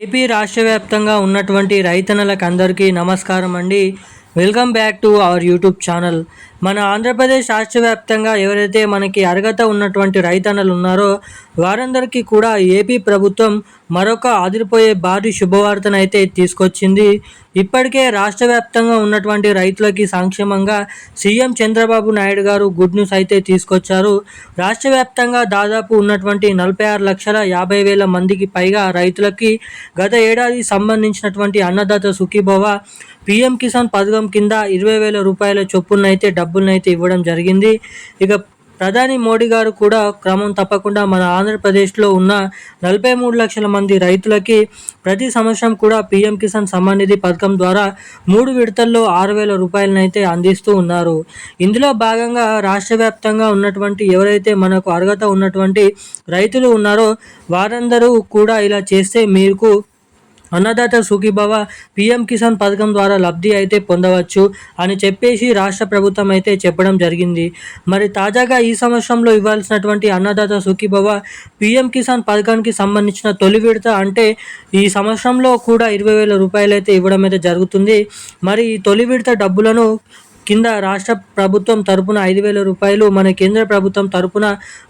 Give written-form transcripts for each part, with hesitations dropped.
AP రాష్ట్ర వ్యాప్తంగా ఉన్నటువంటి రైతన్నలకు అందరికీ నమస్కారం అండి. Welcome back to our YouTube channel. మన ఆంధ్రప్రదేశ్ రాష్ట్ర వ్యాప్తంగా ఎవరైతే మనకి అర్హత ఉన్నటువంటి రైతన్నలు ఉన్నారో వారందరికీ కూడా ఏపీ ప్రభుత్వం మరొక అదిరిపోయే భారీ శుభవార్తను అయితే తీసుకొచ్చింది. ఇప్పటికే రాష్ట్ర వ్యాప్తంగా ఉన్నటువంటి రైతులకి సంక్షేమంగా సీఎం చంద్రబాబు నాయుడు గారు గుడ్ న్యూస్ అయితే తీసుకొచ్చారు. రాష్ట్ర వ్యాప్తంగా దాదాపు ఉన్నటువంటి 46,50,000 మందికి పైగా రైతులకి గత ఏడాది సంబంధించినటువంటి అన్నదాత సుఖీభవ పీఎం కిసాన్ పథకం కింద 20,000 రూపాయల చొప్పునైతే డబ్బులనైతే ఇవ్వడం జరిగింది. ఇక ప్రధాని మోడీ గారు కూడా క్రమం తప్పకుండా మన ఆంధ్రప్రదేశ్లో ఉన్న 43 లక్షల మంది రైతులకి ప్రతి సంవత్సరం కూడా పీఎం కిసాన్ సమ్మాన్ నిధి పథకం ద్వారా 3 విడతల్లో 6,000 రూపాయలనైతే అందిస్తూ ఉన్నారు. ఇందులో భాగంగా రాష్ట్ర వ్యాప్తంగా ఉన్నటువంటి ఎవరైతే మనకు అర్హత ఉన్నటువంటి రైతులు ఉన్నారో వారందరూ కూడా ఇలా చేస్తే మీకు అన్నదాత సుఖీభవ పీఎం కిసాన్ పథకం ద్వారా లబ్ధి అయితే పొందవచ్చు అని చెప్పేసి రాష్ట్ర ప్రభుత్వం అయితే చెప్పడం జరిగింది. మరి తాజాగా ఈ సంవత్సరంలో ఇవ్వాల్సినటువంటి అన్నదాత సుఖీభవ పీఎం కిసాన్ పథకానికి సంబంధించిన తొలి విడత అంటే ఈ సంవత్సరంలో కూడా 20,000 రూపాయలు అయితే ఇవ్వడం అయితే జరుగుతుంది. మరి ఈ తొలి విడత డబ్బులను కింద రాష్ట్ర ప్రభుత్వం తరపున 5,000 రూపాయలు, మన కేంద్ర ప్రభుత్వం తరపున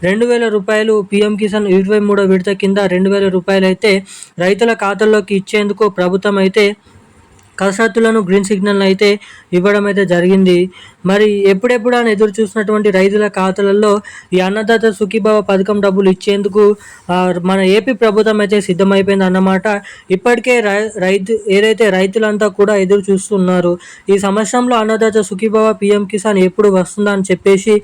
2,000 రూపాయలు పీఎం కిసాన్ 23వ విడత కింద 2,000 రూపాయలు అయితే రైతుల ఖాతాల్లోకి ఇచ్చేందుకు ప్రభుత్వం అయితే కసరత్తులను గ్రీన్ సిగ్నల్ అయితే ఇవ్వడం అయితే జరిగింది. మరి ఎప్పుడెప్పుడు అని ఎదురు చూసినటువంటి రైతుల ఖాతాలలో ఈ అన్నదాత సుఖీభవ పథకం డబ్బులు ఇచ్చేందుకు మన ఏపీ ప్రభుత్వం అయితే సిద్ధమైపోయింది అన్నమాట. ఇప్పటికే ఏదైతే రైతులంతా కూడా ఎదురు చూస్తున్నారు ఈ సంవత్సరంలో అన్నదాత సుఖీభవ పీఎం కిసాన్ ఎప్పుడు వస్తుందా అని చెప్పేసి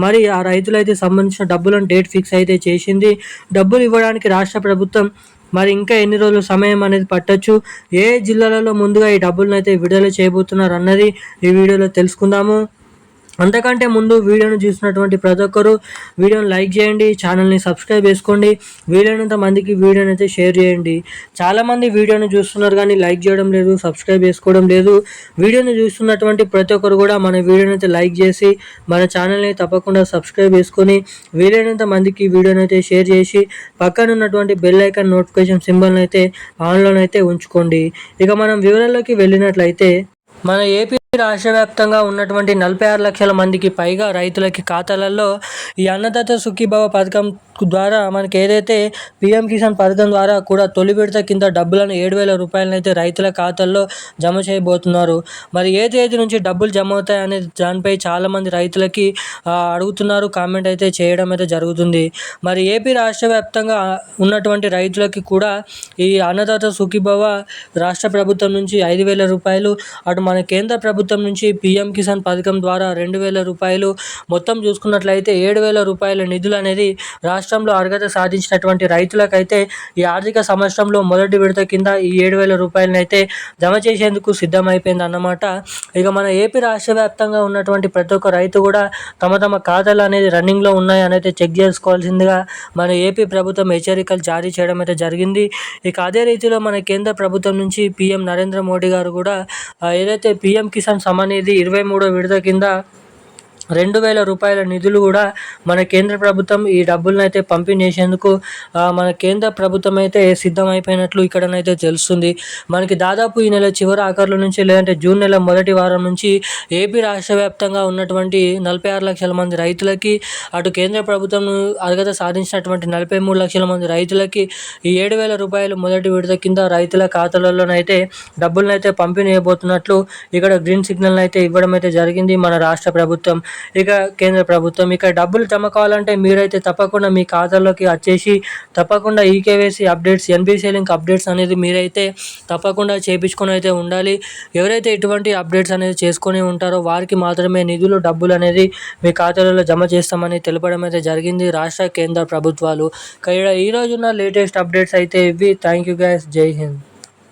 మరి ఆ రైతులైతే సంబంధించిన డబ్బులను డేట్ ఫిక్స్ అయితే చేసింది. డబ్బులు ఇవ్వడానికి రాష్ట్ర ప్రభుత్వం మరి ఇంకా ఎన్ని రోజులు సమయం అనేది పట్టొచ్చు, ఏ జిల్లాలలో ముందుగా ఈ డబ్బులను అయితే విడుదల చేయబోతున్నారు అన్నది ఈ వీడియోలో తెలుసుకుందాము. అంతకంటే ముందు వీడియోను చూసినటువంటి ప్రతి ఒక్కరు వీడియోని లైక్ చేయండి, ఛానల్ని సబ్స్క్రైబ్ చేసుకోండి, వీలైనంత మందికి వీడియోని అయితే షేర్ చేయండి. చాలామంది వీడియోని చూస్తున్నారు కానీ లైక్ చేయడం లేదు, సబ్స్క్రైబ్ చేసుకోవడం లేదు. వీడియోని చూస్తున్నటువంటి ప్రతి ఒక్కరు కూడా మన వీడియోని అయితే లైక్ చేసి మన ఛానల్ని తప్పకుండా సబ్స్క్రైబ్ చేసుకొని వీలైనంత మందికి వీడియోని అయితే షేర్ చేసి పక్కన ఉన్నటువంటి బెల్ ఐకాన్ నోటిఫికేషన్ సింబల్ని అయితే ఆన్లోనైతే ఉంచుకోండి. ఇక మనం వివరాల్లోకి వెళ్ళినట్లయితే మన ఏపీ రాష్ట్ర వ్యాప్తంగా ఉన్నటువంటి 46 లక్షల మందికి పైగా రైతులకి ఖాతాలలో ఈ అన్నదాత సుఖీభవ పథకం ద్వారా మనకి ఏదైతే పీఎం కిసాన్ పథకం ద్వారా కూడా తొలి విడత కింద డబ్బులను 7,000 రూపాయలను అయితే రైతుల ఖాతాల్లో జమ చేయబోతున్నారు. మరి ఏ తేదీ నుంచి డబ్బులు జమ అవుతాయి అనే దానిపై చాలామంది రైతులకి అడుగుతున్నారు, కామెంట్ అయితే చేయడం అయితే జరుగుతుంది. మరి ఏపీ రాష్ట్ర వ్యాప్తంగా ఉన్నటువంటి రైతులకి కూడా ఈ అన్నదాత సుఖీభవ రాష్ట్ర ప్రభుత్వం నుంచి 5,000 రూపాయలు, అటు మన కేంద్ర ప్రభుత్వం నుంచి పీఎం కిసాన్ పథకం ద్వారా 2,000 రూపాయలు, మొత్తం చూసుకున్నట్లయితే 7,000 రూపాయల నిధులు అనేది రాష్ట్రంలో అర్హత సాధించినటువంటి రైతులకైతే ఈ ఆర్థిక సంవత్సరంలో మొదటి విడత కింద ఈ 7,000 రూపాయలను అయితే జమ చేసేందుకు సిద్ధమైపోయింది అన్నమాట. ఇక మన ఏపీ రాష్ట్ర వ్యాప్తంగా ఉన్నటువంటి ప్రతి ఒక్క రైతు కూడా తమ తమ ఖాతాలు అనేది రన్నింగ్లో ఉన్నాయి అని అయితే చెక్ చేసుకోవాల్సిందిగా మన ఏపీ ప్రభుత్వం హెచ్చరికలు జారీ చేయడం అయితే జరిగింది. ఇక అదే రీతిలో మన కేంద్ర ప్రభుత్వం నుంచి పీఎం నరేంద్ర మోడీ గారు కూడా ఏదైతే పీఎం కిసాన్ సమ్మాన్ నిధి 23వ విడత కింద 2,000 రూపాయల నిధులు కూడా మన కేంద్ర ప్రభుత్వం ఈ డబ్బులను అయితే పంపిణీ చేసేందుకు మన కేంద్ర ప్రభుత్వం అయితే సిద్ధమైపోయినట్లు ఇక్కడనైతే తెలుస్తుంది. మనకి దాదాపు ఈ నెల చివరి ఆఖరుల నుంచి లేదంటే జూన్ నెల మొదటి వారం నుంచి ఏపీ రాష్ట్ర వ్యాప్తంగా ఉన్నటువంటి 46 లక్షల మంది రైతులకి, అటు కేంద్ర ప్రభుత్వం అర్హత సాధించినటువంటి 43 లక్షల మంది రైతులకి ఈ 7,000 రూపాయలు మొదటి విడత కింద రైతుల ఖాతాలలోనైతే డబ్బులను అయితే పంపిణీ చేయబోతున్నట్లు ఇక్కడ గ్రీన్ సిగ్నల్ అయితే ఇవ్వడం అయితే జరిగింది మన రాష్ట్ర ప్రభుత్వం. ఇక కేంద్ర ప్రభుత్వం ఇక డబ్బులు జమ కావాలంటే మీరైతే తప్పకుండా మీ ఖాతాలోకి వచ్చేసి తప్పకుండా eKYC updates, NBC link updates అనేది మీరైతే తప్పకుండా చేయించుకొని అయితే ఉండాలి. ఎవరైతే ఇటువంటి అప్డేట్స్ అనేది చేసుకొని ఉంటారో వారికి మాత్రమే నిధులు, డబ్బులు అనేది మీ ఖాతాలలో జమ చేస్తామని తెలపడం అయితే జరిగింది రాష్ట్ర కేంద్ర ప్రభుత్వాలు. ఈ రోజున్న లేటెస్ట్ అప్డేట్స్ అయితే ఇవి. థ్యాంక్ యూ గైస్, జై హింద్.